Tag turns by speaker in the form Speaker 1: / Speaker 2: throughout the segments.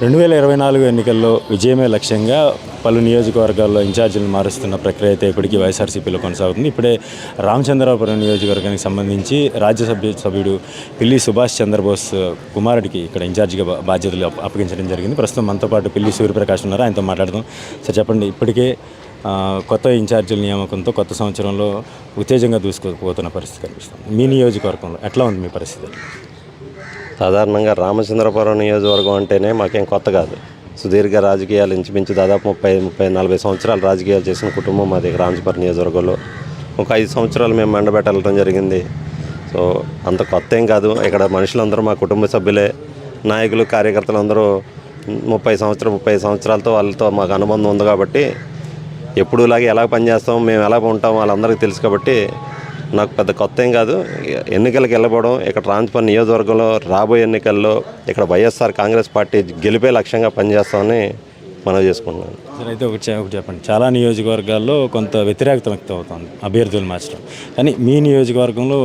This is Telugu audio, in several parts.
Speaker 1: 2024 ఎన్నికల్లో విజయమే లక్ష్యంగా పలు నియోజకవర్గాల్లో ఇన్ఛార్జీలను మారుస్తున్న ప్రక్రియ అయితే ఇప్పటికీ వైఎస్ఆర్సీపీలో కొనసాగుతుంది. ఇప్పుడే రామచంద్రాపురం నియోజకవర్గానికి సంబంధించి రాజ్యసభ సభ్యుడు పిల్లి సుభాష్ చంద్రబోస్ కుమారుడికి ఇక్కడ ఇన్ఛార్జిగా బాధ్యతలు అప్పగించడం జరిగింది. ప్రస్తుతం మనతో పాటు పిల్లి సూర్యప్రకాష్ ఉన్నారు, ఆయనతో మాట్లాడదాం. సార్ చెప్పండి, ఇప్పటికే కొత్త ఇన్ఛార్జీల నియామకంతో కొత్త సంవత్సరంలో ఉత్తేజంగా దూసుకుపోతున్న పరిస్థితి కనిపిస్తుంది. మీ నియోజకవర్గంలో ఎట్లా ఉంది మీ పరిస్థితి?
Speaker 2: సాధారణంగా రామచంద్రపురం నియోజకవర్గం అంటేనే మాకేం కొత్త కాదు. సుదీర్ఘ రాజకీయాలు ఇంచుమించు దాదాపు 30-40 సంవత్సరాలు రాజకీయాలు చేసిన కుటుంబం మాది రామచంద్రపురం నియోజకవర్గంలో. ఒక 5 సంవత్సరాలు మేము మండబెట్ట వెళ్ళడం జరిగింది. సో అంత కొత్త ఏం కాదు. ఇక్కడ మనుషులందరూ మా కుటుంబ సభ్యులే. నాయకులు, కార్యకర్తలు అందరూ 35 సంవత్సరాలతో వాళ్ళతో మాకు అనుబంధం ఉంది కాబట్టి ఎప్పుడులాగే ఎలా పనిచేస్తాం, మేము ఎలా ఉంటాం వాళ్ళందరికీ తెలుసు కాబట్టి నాకు పెద్ద కొత్త ఏం కాదు. ఎన్నికలకు వెళ్ళబోవడం, ఇక్కడ రామచంద్రపురం నియోజకవర్గంలో రాబోయే ఎన్నికల్లో ఇక్కడ వైఎస్ఆర్ కాంగ్రెస్ పార్టీ గెలిపే లక్ష్యంగా పనిచేస్తామని మనం చేసుకుంటున్నాను.
Speaker 1: సార్ అయితే ఒకటి చెప్పండి, చాలా నియోజకవర్గాల్లో కొంత వ్యతిరేకత వ్యక్తం అవుతుంది అభ్యర్థులు మార్చడం, కానీ మీ నియోజకవర్గంలో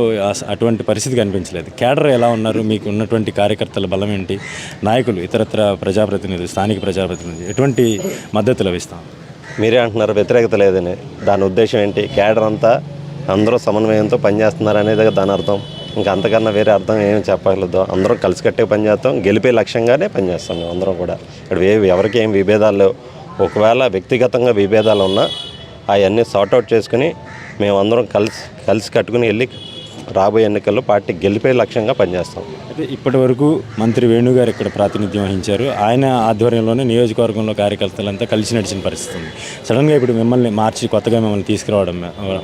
Speaker 1: అటువంటి పరిస్థితి కనిపించలేదు. కేడర్ ఎలా ఉన్నారు? మీకు ఉన్నటువంటి కార్యకర్తల బలం ఏంటి? నాయకులు, ఇతరత్ర ప్రజాప్రతినిధులు, స్థానిక ప్రజాప్రతినిధులు ఎటువంటి మద్దతు లభిస్తాం?
Speaker 2: మీరే అంటున్నారు వ్యతిరేకత లేదని. దాని ఉద్దేశం ఏంటి? కేడర్ అంతా అందరూ సమన్వయంతో పనిచేస్తున్నారు అనేది దాని అర్థం. ఇంకా అంతకన్నా వేరే అర్థం ఏమి చెప్పగలదు. అందరం కలిసికట్టే పనిచేస్తాం, గెలిపే లక్ష్యంగానే పనిచేస్తాం మేము అందరం కూడా. ఇక్కడ ఎవరికి ఏం విభేదాలు లేవు. ఒకవేళ వ్యక్తిగతంగా విభేదాలు ఉన్నా అవన్నీ సార్ట్అవుట్ చేసుకుని మేము అందరం కలిసి కట్టుకుని వెళ్ళి రాబోయే ఎన్నికల్లో పార్టీ గెలిపే లక్ష్యంగా పనిచేస్తాం.
Speaker 1: అయితే ఇప్పటి వరకు మంత్రి వేణుగారు ఇక్కడ ప్రాతినిధ్యం వహించారు. ఆయన ఆధ్వర్యంలోనే నియోజకవర్గంలో కార్యకర్తలంతా కలిసి నడిచిన పరిస్థితి ఉంది. సడన్గా ఇప్పుడు మిమ్మల్ని మార్చి కొత్తగా మిమ్మల్ని తీసుకురావడం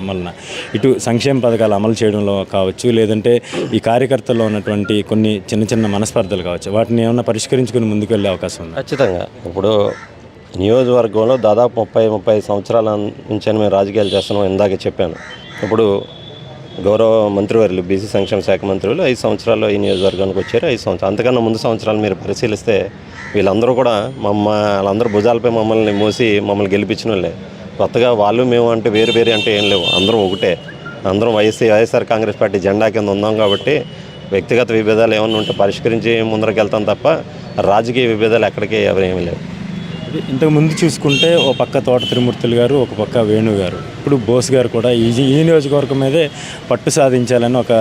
Speaker 1: వలన ఇటు సంక్షేమ పథకాలు అమలు చేయడంలో కావచ్చు, లేదంటే ఈ కార్యకర్తల్లో ఉన్నటువంటి కొన్ని చిన్న మనస్పర్ధలు కావచ్చు, వాటిని ఏమన్నా పరిష్కరించుకుని ముందుకు వెళ్ళే అవకాశం ఉంది?
Speaker 2: ఖచ్చితంగా. ఇప్పుడు నియోజకవర్గంలో దాదాపు 30 సంవత్సరాల నుంచి మేము రాజకీయాలు చేస్తున్నాం. ఇందాకే చెప్పాను. ఇప్పుడు గౌరవ మంత్రివర్యులు బీసీ సంక్షేమ శాఖ మంత్రులు 5 సంవత్సరాల్లో ఈ నియోజకవర్గానికి వచ్చారు. 5 సంవత్సరాలు అంతకన్నా ముందు సంవత్సరాలు మీరు పరిశీలిస్తే వీళ్ళందరూ కూడా వాళ్ళందరూ భుజాలపై మమ్మల్ని మోసి మమ్మల్ని గెలిపించిన వాళ్ళే. కొత్తగా వాళ్ళు మేము అంటే వేరు అంటే ఏం లేవు. అందరం ఒకటే. అందరం వైఎస్ఆర్ కాంగ్రెస్ పార్టీ జెండా కింద ఉన్నాం కాబట్టి వ్యక్తిగత విభేదాలు ఏమన్నా ఉంటే పరిష్కరించి ముందరకు వెళ్తాం తప్ప రాజకీయ విభేదాలు ఎక్కడికి ఎవరేమీ లేవు.
Speaker 1: ఇంతకు ముందు చూసుకుంటే ఓ పక్క తోట త్రిమూర్తులు గారు, ఒక పక్క వేణు గారు, ఇప్పుడు బోస్ గారు కూడా ఈ నియోజకవర్గం మీదే పట్టు సాధించాలని ఒక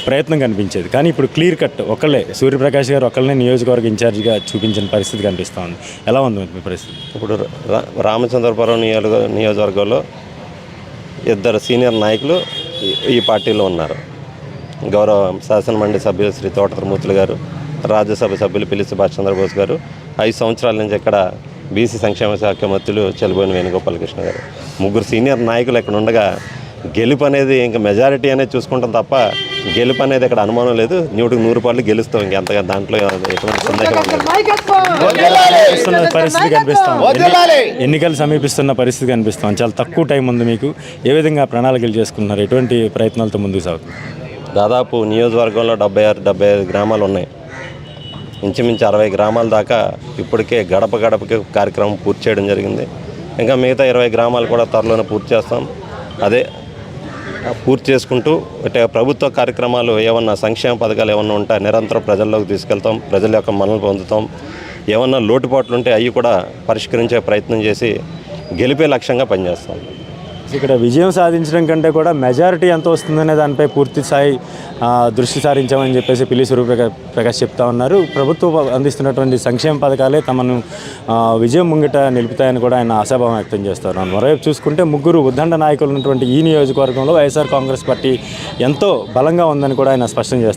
Speaker 1: ప్రయత్నం కనిపించేది. కానీ ఇప్పుడు క్లియర్ కట్ ఒకళ్ళే, సూర్యప్రకాష్ గారు ఒకళ్ళనే నియోజకవర్గ ఇన్ఛార్జిగా చూపించిన పరిస్థితి కనిపిస్తూ ఉంది. ఎలా ఉంది మీ పరిస్థితి?
Speaker 2: ఇప్పుడు రామచంద్రపురం నియోజకవర్గంలో 2 సీనియర్ నాయకులు ఈ పార్టీలో ఉన్నారు. గౌరవ శాసనమండలి సభ్యులు శ్రీ తోట త్రిమూర్తులు గారు, రాజ్యసభ సభ్యులు పిల్లి సుభాష్ చంద్రబోస్ గారు, 5 సంవత్సరాల నుంచి ఇక్కడ బీసీ సంక్షేమ శాఖ మంత్రులు చెల్లిబోయిన వేణుగోపాలకృష్ణ గారు, 3 సీనియర్ నాయకులు ఇక్కడ ఉండగా గెలుపు అనేది ఇంకా మెజారిటీ అనేది చూసుకుంటాం తప్ప గెలుపు అనేది ఇక్కడ అనుమానం లేదు. 100% గెలుస్తాం. ఇంకెంతగా దాంట్లో ఎటువంటి సందేహం
Speaker 1: పరిస్థితి కనిపిస్తాం. ఎన్నికలు సమీపిస్తున్న పరిస్థితి కనిపిస్తాం. చాలా తక్కువ టైం ఉంది మీకు. ఏ విధంగా ప్రణాళికలు చేసుకుంటున్నారు? ఎటువంటి ప్రయత్నాలతో ముందుకు సాగుతుంది?
Speaker 2: దాదాపు నియోజకవర్గంలో 75 గ్రామాలు ఉన్నాయి. ఇంచుమించు 60 గ్రామాల దాకా ఇప్పటికే గడపకి కార్యక్రమం పూర్తి చేయడం జరిగింది. ఇంకా మిగతా 20 గ్రామాలు కూడా త్వరలోనే పూర్తి చేస్తాం. అదే పూర్తి చేసుకుంటూ అంటే ప్రభుత్వ కార్యక్రమాలు ఏమన్నా సంక్షేమ పథకాలు ఏమన్నా ఉంటే నిరంతరం ప్రజల్లోకి తీసుకెళ్తాం. ప్రజల యొక్క మన్ననలు పొందుతాం. ఏమన్నా లోటుపాట్లు ఉంటే అవి కూడా పరిష్కరించే ప్రయత్నం చేసి గెలిపే లక్ష్యంగా పనిచేస్తాం.
Speaker 1: ఇక్కడ విజయం సాధించడం కంటే కూడా మెజారిటీ ఎంత వస్తుందనే దానిపై పూర్తి స్థాయి దృష్టి సారించామని చెప్పేసి పిల్లి సూర్యప్రకాష్ చెప్తా ఉన్నారు. ప్రభుత్వం అందిస్తున్నటువంటి సంక్షేమ పథకాలే తమను విజయం ముంగిట నిలుపుతాయని కూడా ఆయన ఆశాభావం వ్యక్తం చేస్తారు. మరోవైపు చూసుకుంటే 3 ఉద్దండ నాయకులు ఉన్నటువంటి ఈ నియోజకవర్గంలో వైఎస్ఆర్ కాంగ్రెస్ పార్టీ ఎంతో బలంగా ఉందని కూడా ఆయన స్పష్టం చేస్తారు.